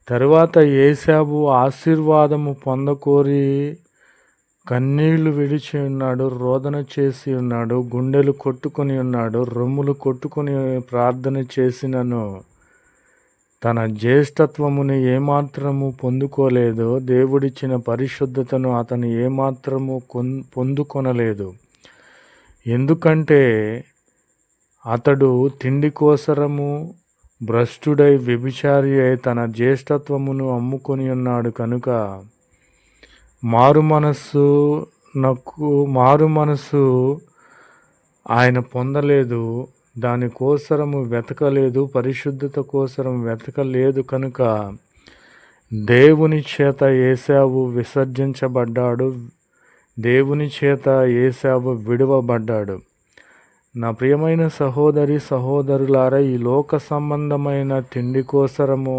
తరువాత ఏశావు ఆశీర్వాదము పొందకోరి కన్నీళ్లు విడిచి ఉన్నాడు, రోదన చేసి ఉన్నాడు, గుండెలు కొట్టుకొని ఉన్నాడు, రొమ్ములు కొట్టుకొని ప్రార్థన చేసినను తన జ్యేష్ఠత్వమును ఏమాత్రము పొందుకోలేదు. దేవుడిచ్చిన పరిశుద్ధతను అతను ఏమాత్రము పొందుకొనలేదు. ఎందుకంటే అతడు తిండి కోసరము భ్రష్టుడై వ్యభిచారి అయి తన జ్యేష్ఠత్వమును అమ్ముకొని ఉన్నాడు కనుక మారు మనసు ఆయన పొందలేదు. దాని కోసరము వెతకలేదు, పరిశుద్ధత కోసరం వెతకలేదు కనుక దేవుని చేత ఏశావు విసర్జించబడ్డాడు, దేవుని చేత ఏశావు విడువబడ్డాడు. నా ప్రియమైన సహోదరి సహోదరులారా, ఈ లోక సంబంధమైన తిండి కోసరము